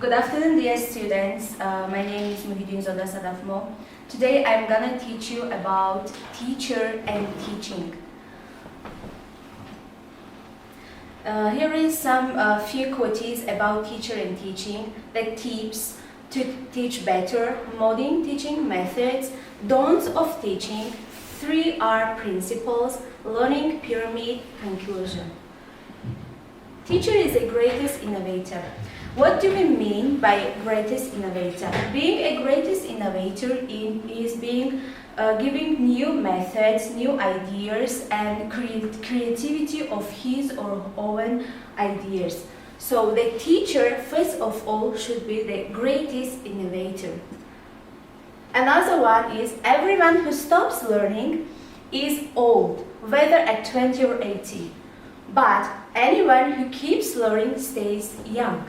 Good afternoon, dear students. My name is Sadafmo. Today I'm gonna teach you about teacher and teaching. Here is some few quotes about teacher and teaching, the tips to teach better, modern teaching methods, don'ts of teaching, 3R principles, learning pyramid, conclusion. Teacher is the greatest innovator. What do we mean by greatest innovator? Being a greatest innovator is giving new methods, new ideas, and creativity of his or her own ideas. So the teacher, first of all, should be the greatest innovator. Another one is everyone who stops learning is old, whether at 20 or 80. But anyone who keeps learning stays young.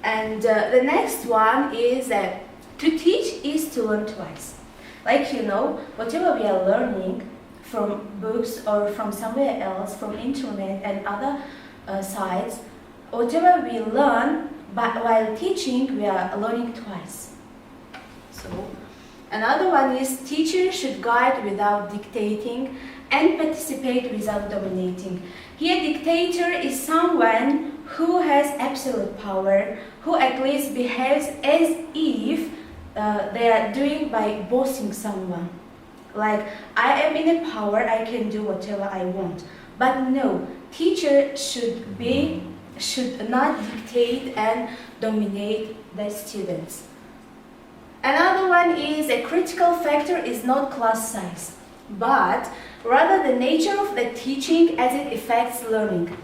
And the next one is that to teach is to learn twice. Like whatever we are learning from books or from somewhere else, from internet and other sites, whatever we learn, but while teaching, we are learning twice. So, another one is teacher should guide without dictating and participate without dominating. Here, dictator is someone who has absolute power, who at least behaves as if they are doing by bossing someone. Like, I am in a power, I can do whatever I want. But no, teacher should not dictate and dominate the students. Another one is a critical factor is not class size, but rather the nature of the teaching as it affects learning.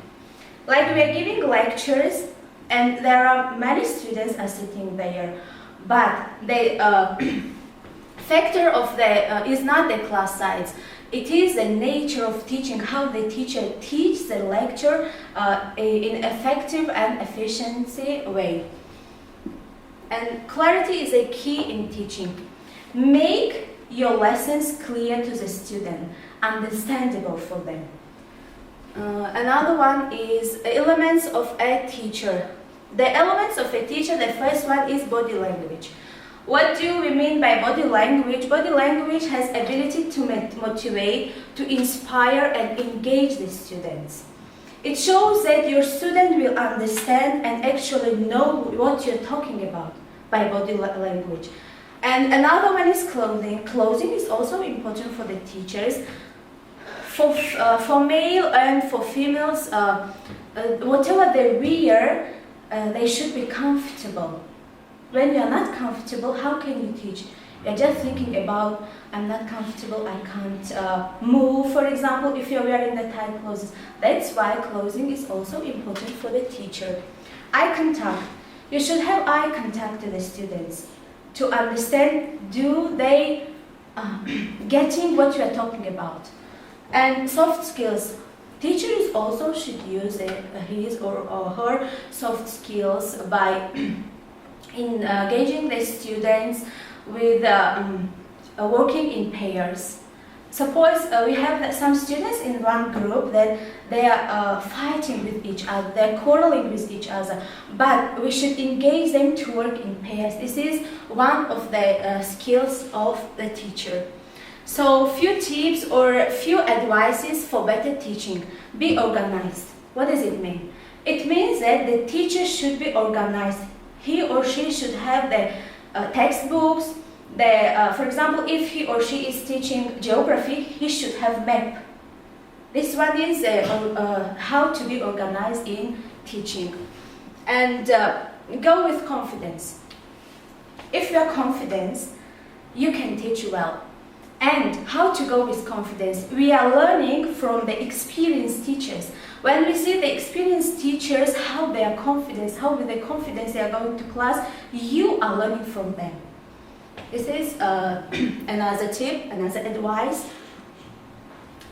Like we are giving lectures and there are many students are sitting there, but the factor of is not the class size. It is the nature of teaching, how the teacher teaches the lecture in effective and efficiency way. And clarity is a key in teaching. Make your lessons clear to the student, understandable for them. Another one is elements of a teacher. The elements of a teacher, the first one is body language. What do we mean by body language? Body language has ability to motivate, to inspire and engage the students. It shows that your student will understand and actually know what you're talking about by body language. And another one is clothing. Clothing is also important for the teachers. For male and for females, whatever they wear, they should be comfortable. When you are not comfortable, how can you teach? You're just thinking about, I'm not comfortable, I can't move, for example, if you're wearing the tight clothes. That's why clothing is also important for the teacher. Eye contact. You should have eye contact to the students to understand, do they getting what you are talking about. And soft skills. Teachers also should use his or her soft skills by engaging the students with working in pairs. Suppose we have some students in one group that they are fighting with each other, they're quarreling with each other, but we should engage them to work in pairs. This is one of the skills of the teacher. So, few tips or few advices for better teaching. Be organized. What does it mean? It means that the teacher should be organized. He or she should have the textbooks. For example, if he or she is teaching geography, he should have map. This one is how to be organized in teaching. And go with confidence. If you are confident, you can teach well. And how to go with confidence? We are learning from the experienced teachers. When we see the experienced teachers, how they are confident, how with the confidence they are going to class, you are learning from them. This is another tip, another advice.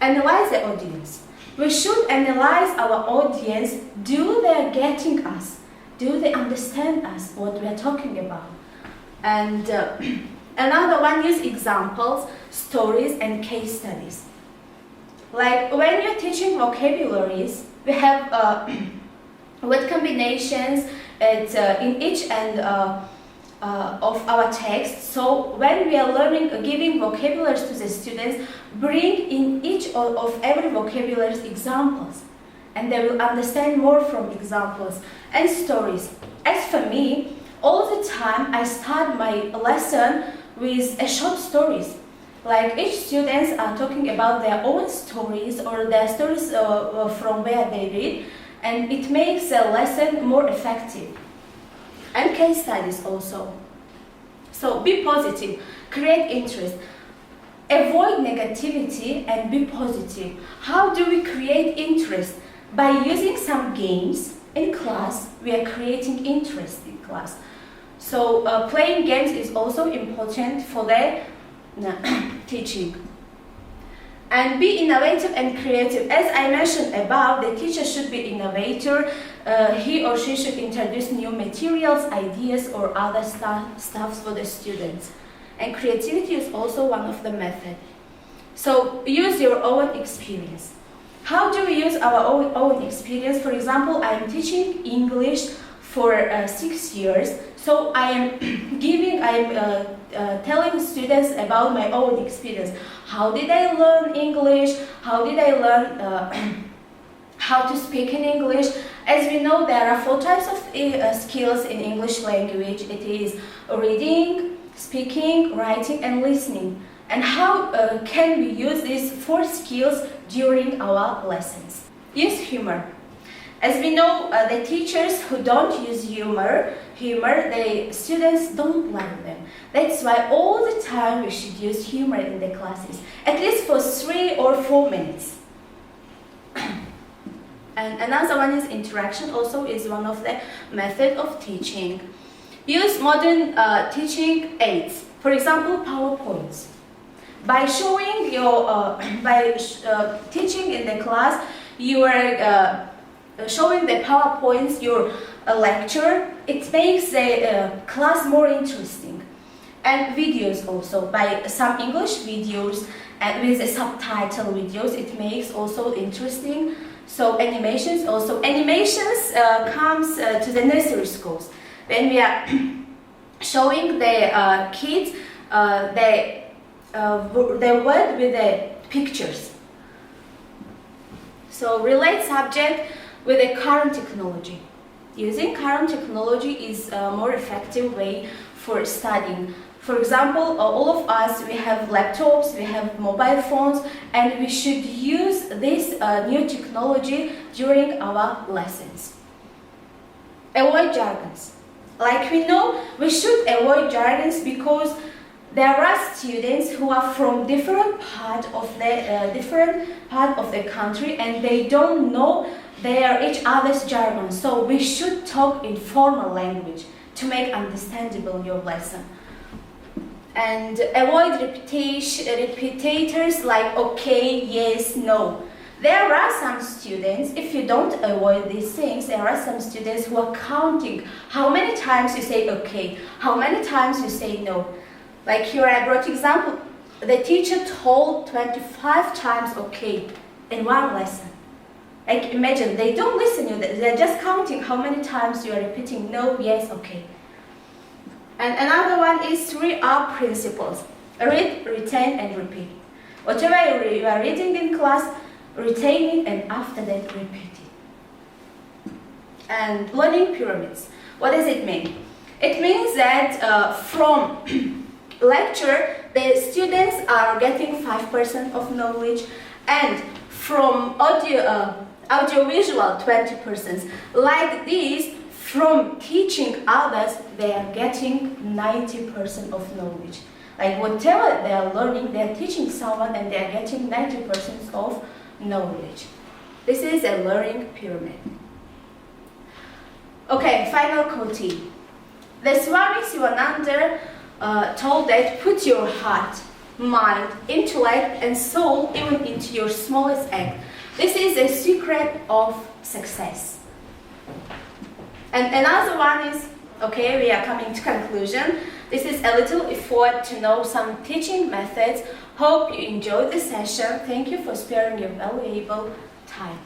Analyze the audience. We should analyze our audience. Do they getting us? Do they understand us, what we are talking about? And another one is examples, stories, and case studies. Like when you're teaching vocabularies, we have word combinations in each end of our text. So when we are learning, giving vocabularies to the students, bring in each of every vocabulary examples, and they will understand more from examples and stories. As for me, all the time I start my lesson with short stories. Like each students are talking about their own stories or their stories from where they read, and it makes the lesson more effective. And case studies also. So be positive, create interest, avoid negativity and be positive. How do we create interest? By using some games in class, we are creating interest in class. So playing games is also important for the teaching. And be innovative and creative. As I mentioned above, the teacher should be innovator. He or she should introduce new materials, ideas, or other stuffs for the students. And creativity is also one of the methods. So use your own experience. How do we use our own experience? For example, I am teaching English for 6 years. So I am telling students about my own experience. How did I learn English? How did I learn how to speak in English? As we know, there are 4 types of skills in English language. It is reading, speaking, writing, and listening. And how can we use these 4 skills during our lessons? Use humor. As we know, the teachers who don't use humor, the students don't like them. That's why all the time we should use humor in the classes, at least for 3 or 4 minutes. And another one is interaction, also is one of the methods of teaching. Use modern teaching aids, for example, PowerPoints. By showing your, teaching in the class, you are showing the PowerPoints, your lecture, it makes the class more interesting. And videos also, by some English videos and with the subtitle videos, it makes also interesting. So animations also. Animations comes to the nursery schools. When we are showing the kids the word with the pictures. So relate subject with the current technology. Using current technology is a more effective way for studying. For example, all of us, we have laptops, we have mobile phones, and we should use this new technology during our lessons. Avoid jargons. Like we know, we should avoid jargons because there are students who are from different part of the country, and they don't know each other's jargon. So we should talk in formal language to make understandable your lesson. And avoid repeaters like okay, yes, no. There are some students, if you don't avoid these things, there are some students who are counting how many times you say okay, how many times you say no. Like here I brought example, the teacher told 25 times okay in one lesson. Like imagine, they don't listen to you, they're just counting how many times you are repeating no, yes, okay. And another one is 3R principles. Read, retain, and repeat. Whatever you are reading in class, retain it, and after that repeat it. And learning pyramids. What does it mean? It means that from lecture, the students are getting 5% of knowledge, and from audiovisual 20%. Like this, from teaching others, they are getting 90% of knowledge. Like whatever they are learning, they are teaching someone and they are getting 90% of knowledge. This is a learning pyramid. Okay, final quote. The Swami Sivananda told that put your heart, mind, intellect, and soul even into your smallest act. This is a secret of success. And another one is, okay, we are coming to conclusion. This is a little effort to know some teaching methods. Hope you enjoyed the session. Thank you for sparing your valuable time.